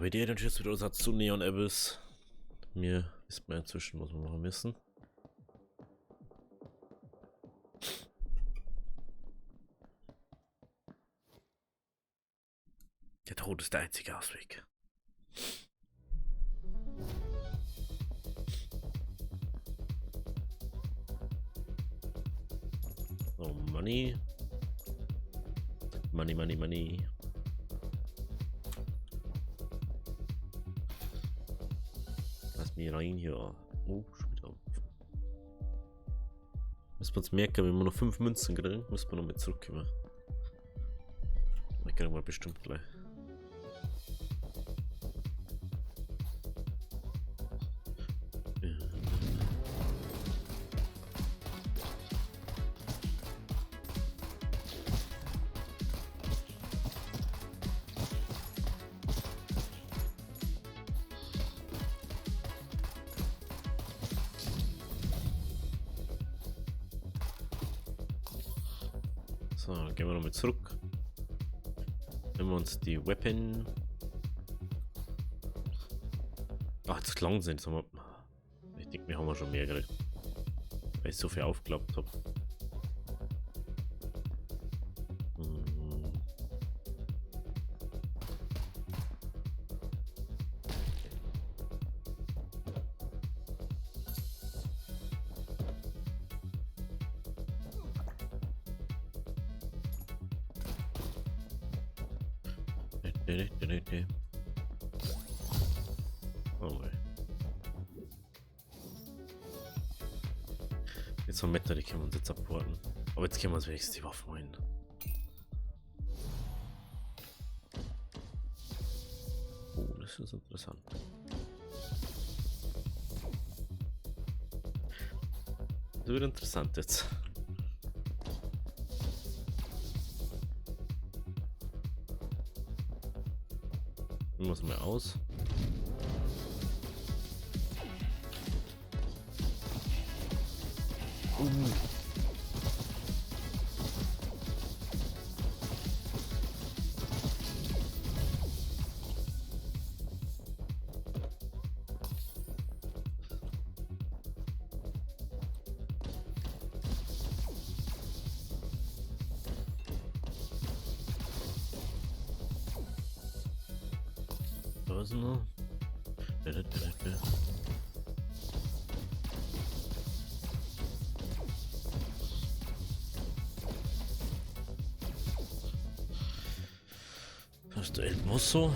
bei dir dann tschüss wieder Satz zu Neon Abyss. Mir ist mir inzwischen, was wir machen müssen. Der Tod ist der einzige Ausweg. So, Money. Money, money, money. Lass mich rein hier. Oh, schon wieder. Müssen wir uns merken, wenn wir noch 5 Münzen kriegen, müssen wir noch mit zurückkommen. Ich kriegen wir bestimmt gleich. So, dann gehen wir nochmal zurück. Nehmen wir uns die Weapon. Ach, das klang sind. Ich denke, wir haben schon mehr gekriegt. Weil ich so viel aufgeklappt habe. Oh mein. Jetzt vom Meta, die können wir uns jetzt abwarten. Aber jetzt können wir uns wenigstens die Waffen holen. Oh, das ist interessant. Das wird interessant jetzt. Ich muss mal aus. Was noch? Hast du El Mosso?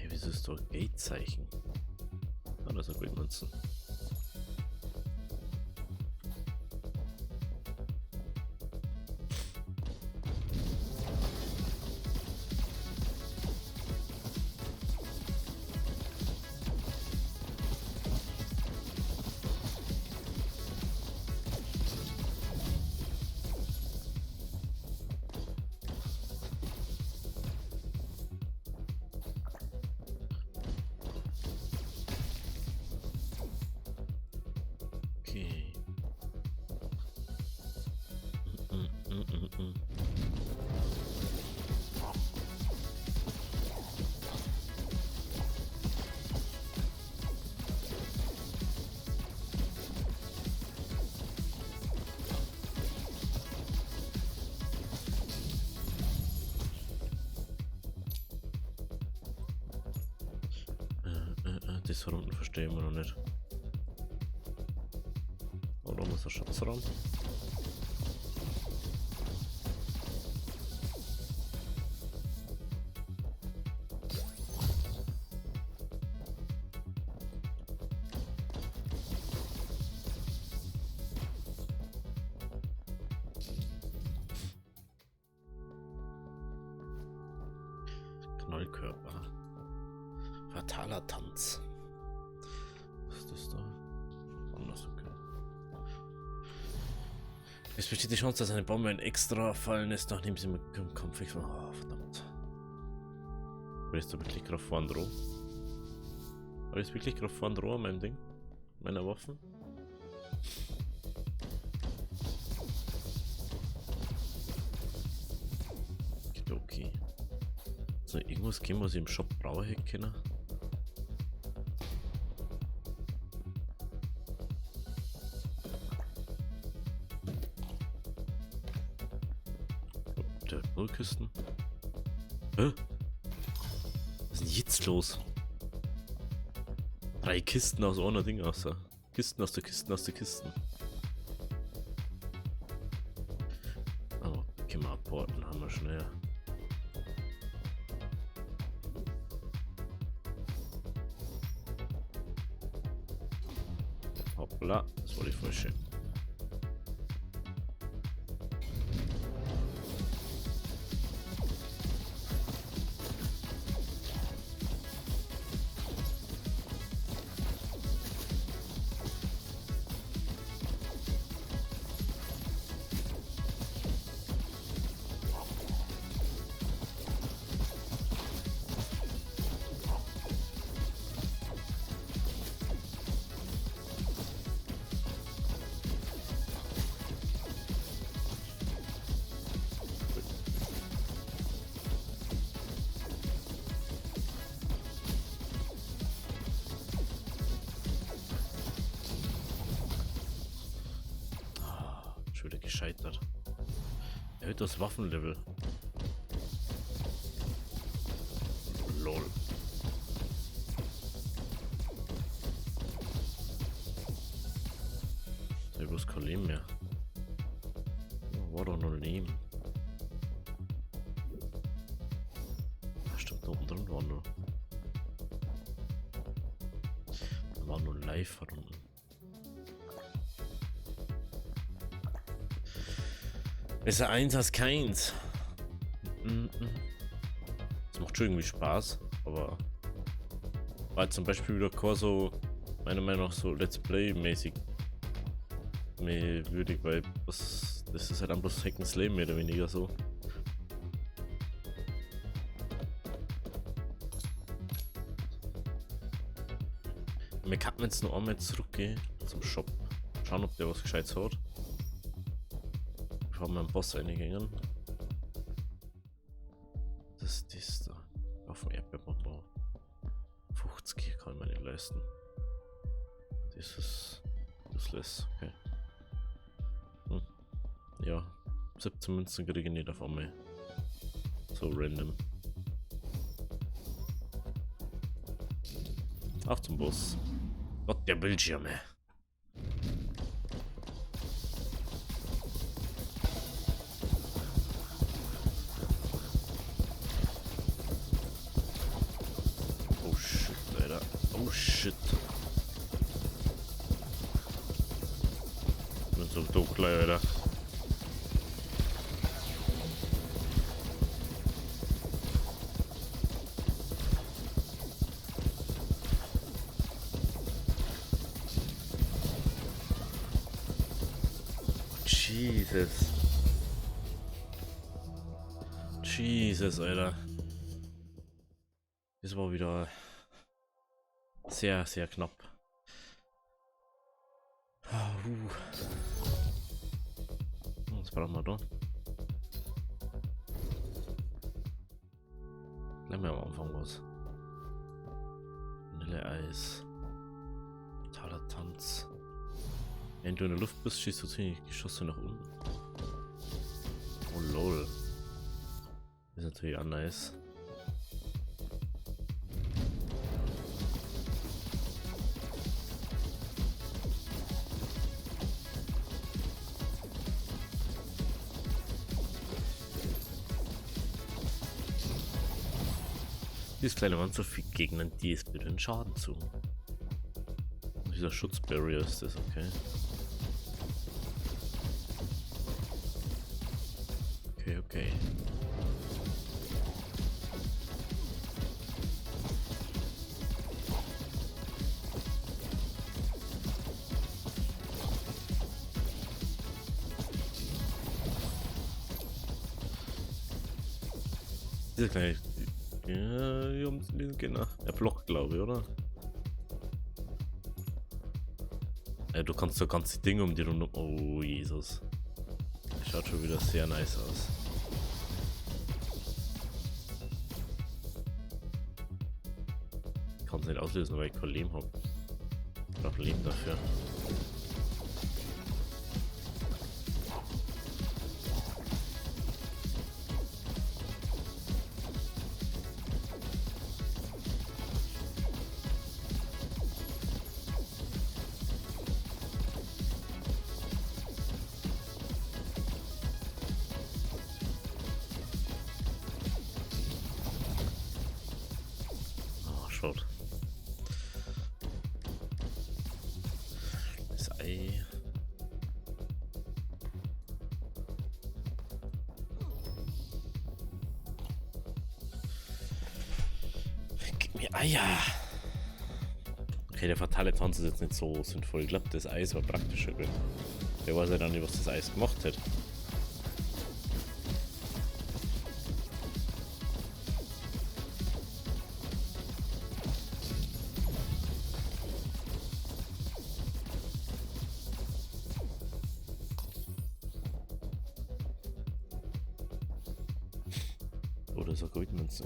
Wieso ist doch Gate-Zeichen? Ah, das ist gut nutzen. Okay. Das von unten verstehen wir noch nicht. Oder muss der Schatzraum? Knallkörper. Fataler Tanz. Was ist das da? Anders, okay. Es besteht die Chance, dass eine Bombe ein extra fallen ist, nachdem sie mit dem Kampf wechseln. Oh, verdammt. Aber jetzt wirklich gerade vorn droh. Aber jetzt wirklich gerade vorn droh an meinem Ding. Meiner Waffen. Okay. So, irgendwas geben, was ich im Shop brauche, hätte können. Der Nullkisten. Hä? Was ist denn jetzt los? 3 Kisten aus einer Ding aus der. Kisten aus der Kisten aus der Kisten. Oh, können wir abporten, haben wir schnell. Hoppla, das war die falsche. Wieder gescheitert. Erhöht das Waffenlevel. Lol. Da ist bloß kein Leben mehr. War doch noch Leben. Stimmt, da oben drin war nur. Da war nur live unten. Besser eins als keins. Das macht schon irgendwie Spaß, aber war zum Beispiel wieder kein so, meiner Meinung nach, so Let's Play-mäßig mehr würdig, weil das ist halt dann bloß Hack and Slay mehr oder weniger so. Wir kann jetzt noch einmal zurückgehen zum Shop. Schauen, ob der was Gescheites hat. Bevor wir am Boss reingehen. Das ist das da. Auf dem Erdbeerbonbon. 50 kann man nicht leisten. Das ist useless. Okay. Ja. 17 Münzen kriege ich nicht auf einmal. So random. Auf zum Boss. Gott, der Bildschirme. Oh shit, Alter. Oh shit. Ich bin so dunkel, Alter. Jesus, Alter. Das war wieder sehr, sehr knapp. Was brauchen wir da? Gleich mal am Anfang was. Vanilleeis. Totaler Tanz. Wenn du in der Luft bist, schießt du ziemlich Geschosse nach unten. Oh lol. Das ist natürlich auch nice. Dieses kleine Wand so viel Gegnern, die ist bitte den Schaden zu. Dieser Schutzbarrier ist das, okay. Okay. Diese kleine. Ja, hier um den genau. Der Block, glaube ich, oder? Ja, du kannst so ganze Dinge um die Runde. Oh, Jesus. Schaut schon wieder sehr nice aus. Ich kann es nicht auslösen, weil ich kein Leben habe. Ich brauche Leben dafür. Oh, schaut. Das Ei. Gib mir Eier. Okay, der fatale Tanz ist jetzt nicht so sinnvoll. Ich glaube, das Eis war praktischer gewesen. Wer weiß ja dann nicht, was das Eis gemacht hat. Oder so gut, wenn es ja,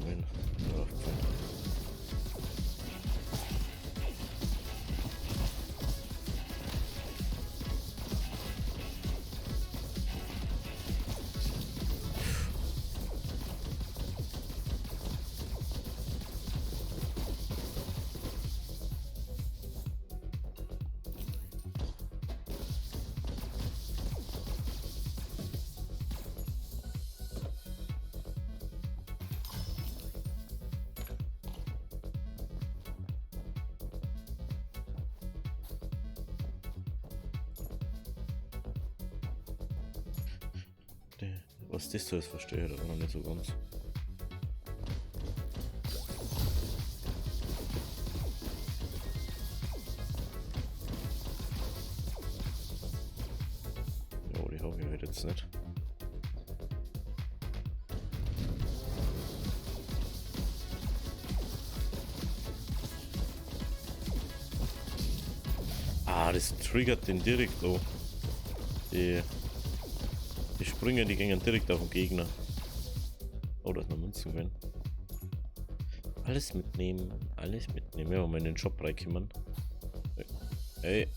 was das so ist, verstehe ich aber noch nicht so ganz. Ja, die habe ich halt jetzt nicht. Ah, das triggert den direkt so. Die Sprünge, die gingen direkt auf den Gegner. Oh, da ist noch Münzen drin. Alles mitnehmen, alles mitnehmen. Ja, mal in den Shop reinkommen. Hey.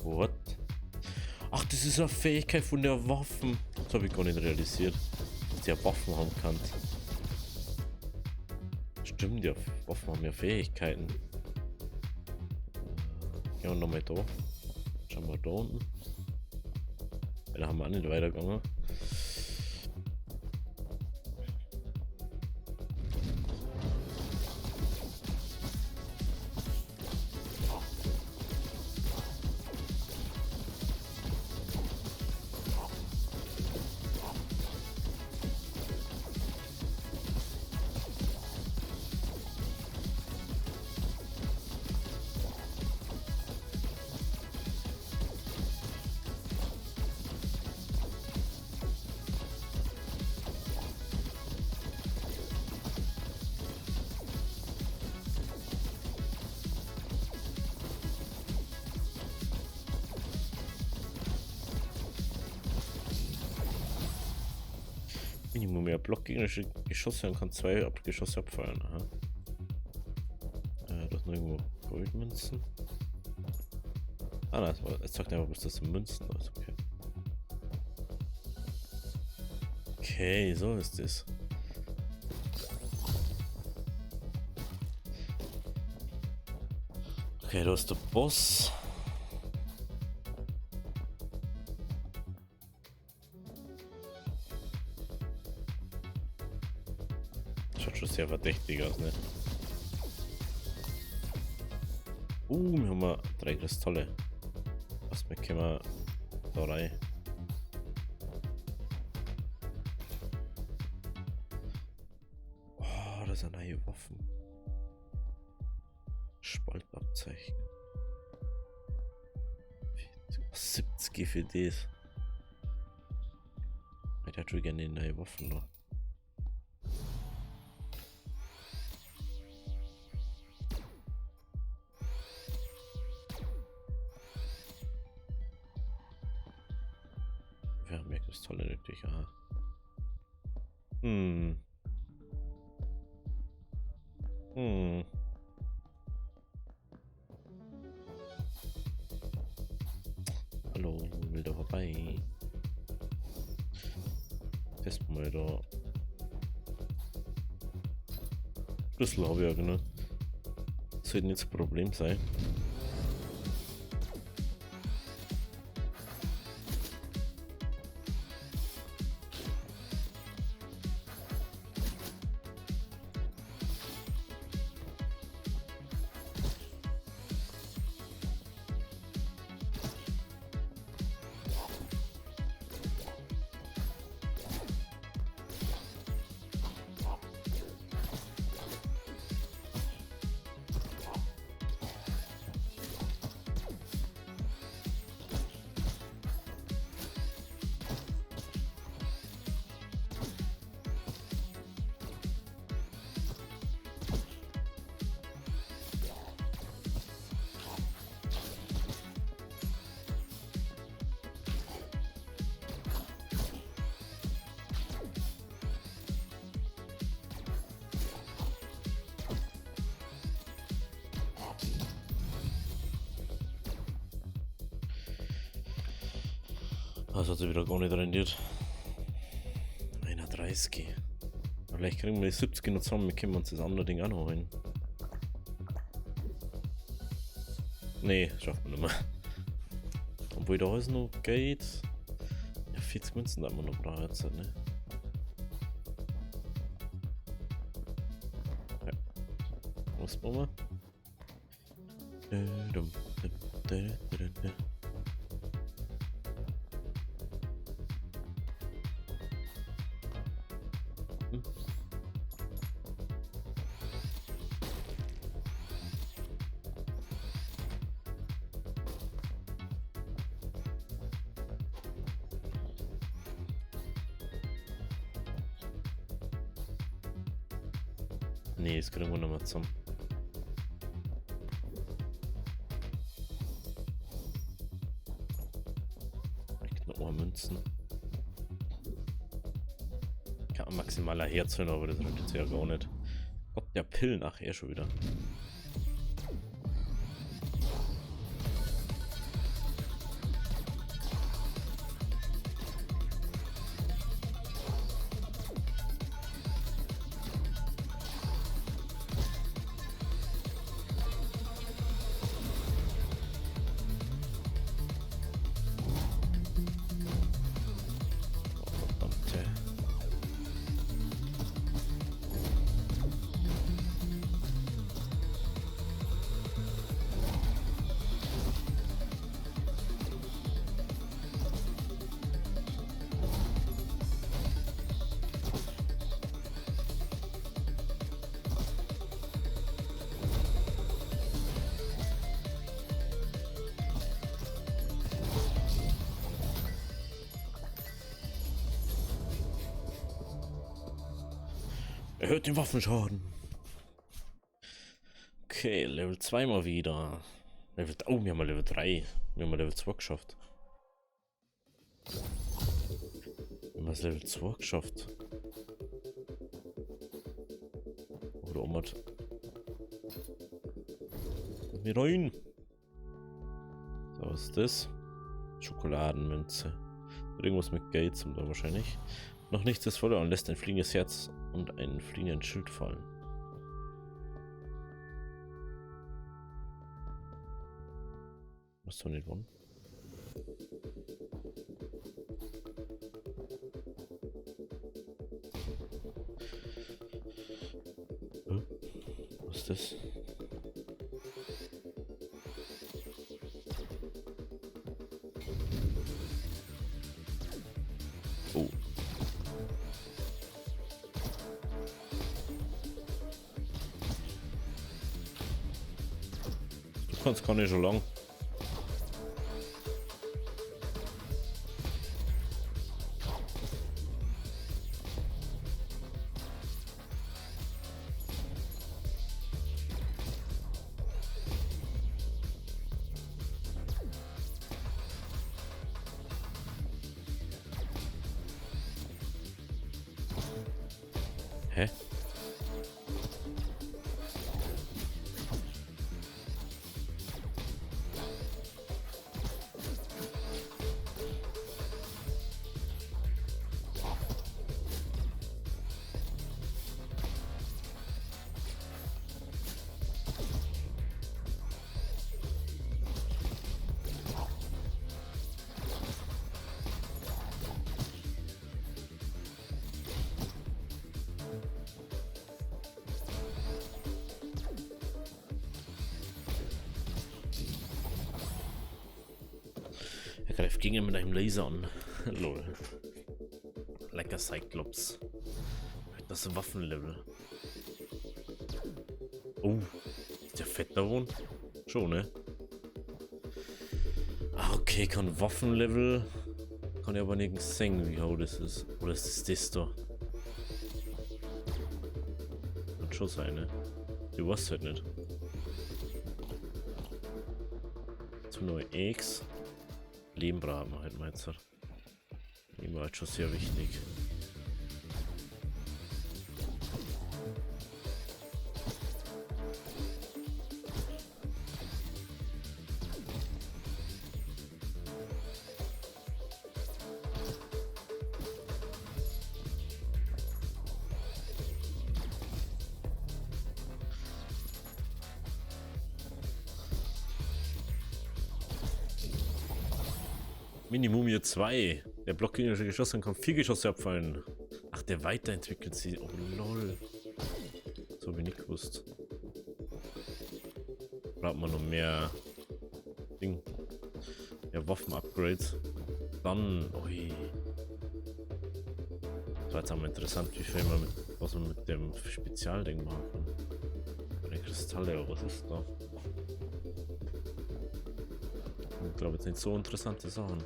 What? Ach, das ist eine Fähigkeit von der Waffen. Das habe ich gar nicht realisiert, dass der Waffen haben kann. Stimmt, ja, Waffen haben ja Fähigkeiten. Gehen wir nochmal da. Schauen wir da unten. Ja, da haben wir auch nicht weitergegangen. Minimum mehr blockgegnerische Geschosse und kann 2 Geschosse abfeuern. Aha. Da ist noch irgendwo Goldmünzen. Ah nein, es sagt einfach, was das sind Münzen ist. Okay. Okay, so ist das. Okay, da ist der Boss. sehr verdächtig aus, ne? Wir haben mal 3 Kristalle. Was wir können da rein. Oh, das sind neue Waffen. Spaltabzeichen. 70 für das. Ich hätte schon gerne neue Waffen noch. Wir haben ja Kristalle nötig, aha. Hallo, will da vorbei. Testen wir da. Schlüssel habe ich ja genau. Sollte nicht das Problem sein. Das hat sich wieder gar nicht rendiert. 31. Vielleicht kriegen wir die 70 noch zusammen, wir können uns das andere Ding auch noch holen. Nee, schafft man nicht mehr. Obwohl da alles noch geht. Ja, 40 Münzen da haben wir noch brauchen jetzt, ne? Ja. Was machen wir? Nee, das kriegen wir noch mal zusammen. Ich noch mal Münzen. Kann maximaler Herz hören, aber das reicht jetzt ja gar nicht. Gott, der Pillen nachher schon wieder. Erhöht den Waffenschaden. Okay, Level 2 mal wieder. Wir haben mal Level 3. Wir haben mal Level 2 geschafft. Wir haben das Level 2 geschafft. Oder Omat. Mir rein. So, was ist das? Schokoladenmünze. Irgendwas mit Geld zum da wahrscheinlich. Noch nichts ist verloren, lässt ein fliegendes Herz und einen fliegenden Schild fallen. Was soll nicht wollen? das? Oh. Du kannst gar nicht so lang. Hä? Er greift Gegner mit einem Laser an. Lol. Lecker Cyclops. Das ist Waffenlevel. Oh, ist der fett da wohnt? Schon, ne? Ah, okay, kann Waffenlevel. Kann ich aber nirgends sehen, wie hoch das ist. Oder ist das da? Kann schon sein, ne? Du weißt halt nicht. Zum neuen X. Leben brauchen wir halt, meinst du? Leben war halt schon sehr wichtig. Mini-Mumie 2. Der Block gegnerische Geschosse kann 4 Geschosse abfallen. Ach, der weiterentwickelt sie. Oh lol. So habe ich nicht gewusst. Braucht man noch mehr Ding. Mehr Waffen-Upgrades. Dann. Ui. Das war jetzt auch mal interessant, wie viel man was man mit dem Spezialding machen kann. Bei den Kristalle, oder was ist da? Ich glaube, jetzt sind so interessante Sachen.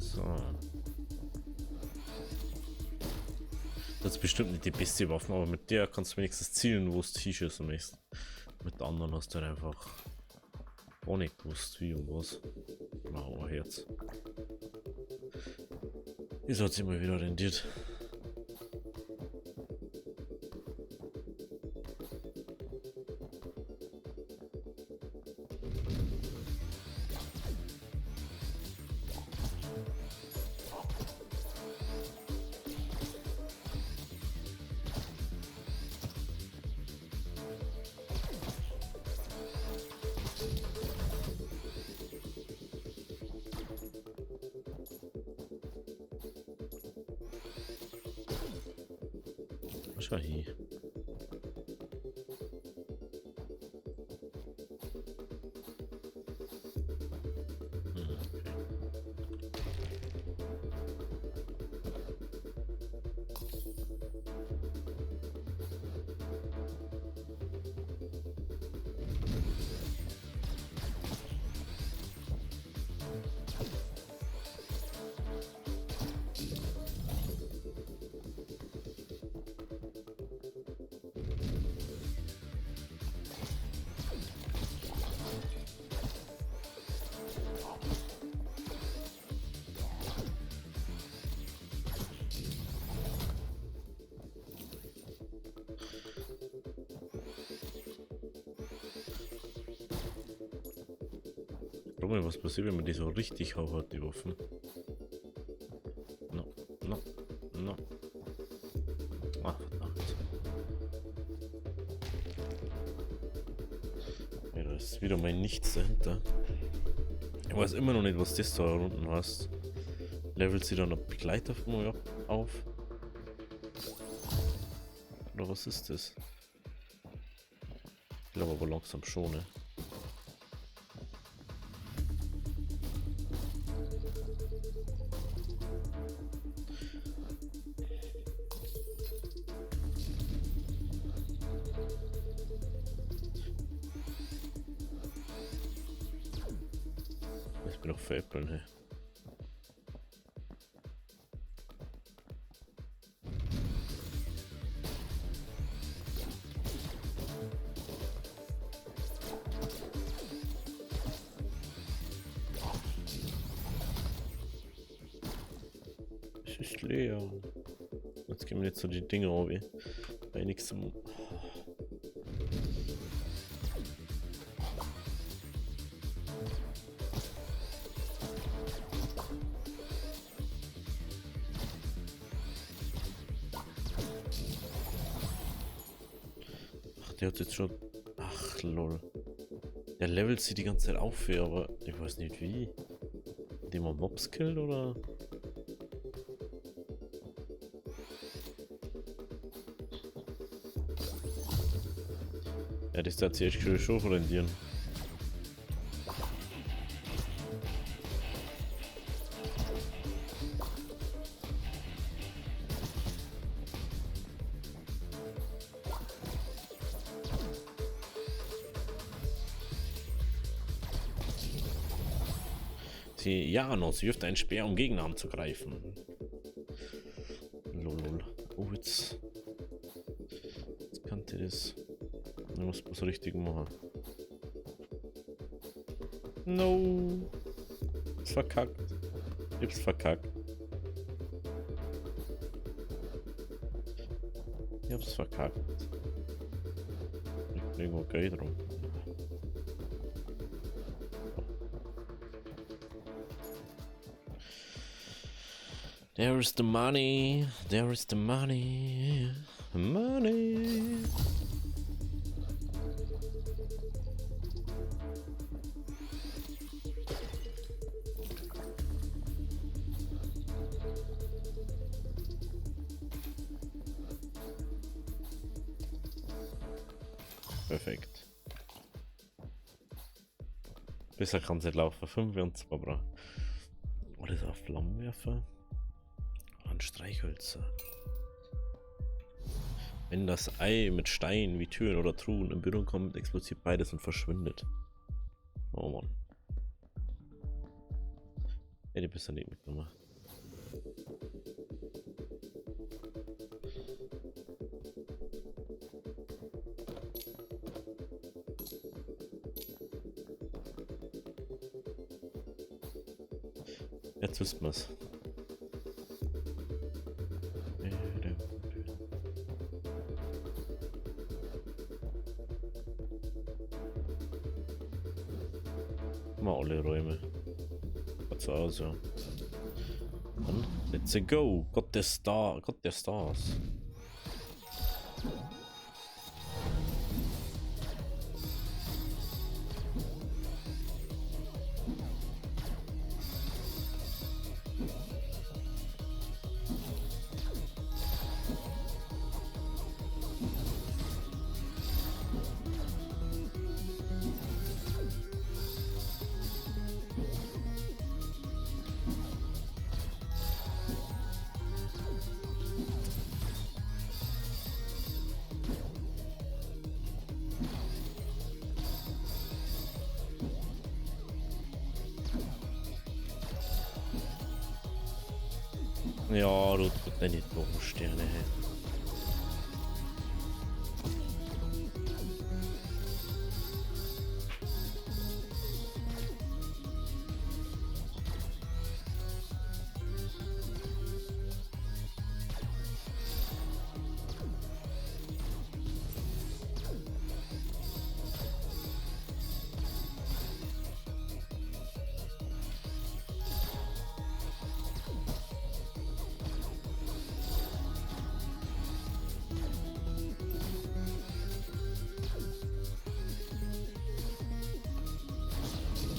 So. Das ist bestimmt nicht die beste Waffe, aber mit der kannst du wenigstens zielen, wo es T-Shirts am nächsten. Mit der anderen hast du halt einfach auch nicht gewusst, wie und was. Blauer Herz. Ist hat sich mal wieder rendiert. Schau hier. Schau mal, was passiert, wenn man die so richtig haut, die Waffen. No. Ah, ist wieder mein Nichts dahinter. Ich weiß immer noch nicht, was das da unten heißt. Levelt sie dann ein Begleiter von mir auf? Oder was ist das? Ich glaube aber langsam schon, ne? Ich bin noch veräppeln, ne? Es ist leer. Jetzt gehen wir jetzt so die Dinge auf, bei nichts zum. Ach, der hat jetzt schon. Ach, lol. Der levelt sie die ganze Zeit auf, aber ich weiß nicht wie. Indem man Mobs killt oder? Ja, das hat sich echt schon rendieren. Ja, sie wirft einen Speer, um Gegner anzugreifen. Lol. Oh, jetzt kannte das. Ich muss was richtig machen. No. Ist verkackt. Ich hab's verkackt. Ich hab's verkackt. Ich irgendwo Geld rum. There is the money. There is the money. Money. Perfekt. Besser kann es nicht laufen. 5 und 2 bra. Oder ist auf Flammenwerfer? Ein Streichhölzer. Wenn das Ei mit Steinen wie Türen oder Truhen in Berührung kommt, explodiert beides und verschwindet. Oh Mann. Hätte ich besser nicht mitgemacht. Jetzt wissen wir's. Mal alle Räume. Was also. Dann let's go. Gott der Star. Gott der Stars. Ja, du nicht Bogensterne.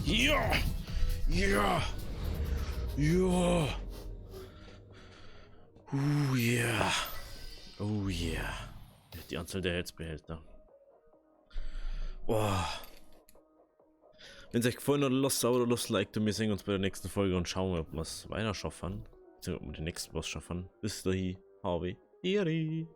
Ja! Ja! Ja! Yeah! Oh yeah! Die Anzahl der Herzbehälter. Boah! Wenn es euch gefallen hat, lasst Abo oder lasst Like, und wir sehen uns bei der nächsten Folge und schauen, ob wir es weiter schaffen. Ob wir den nächsten Boss schaffen. Bis dahin, habe Eri.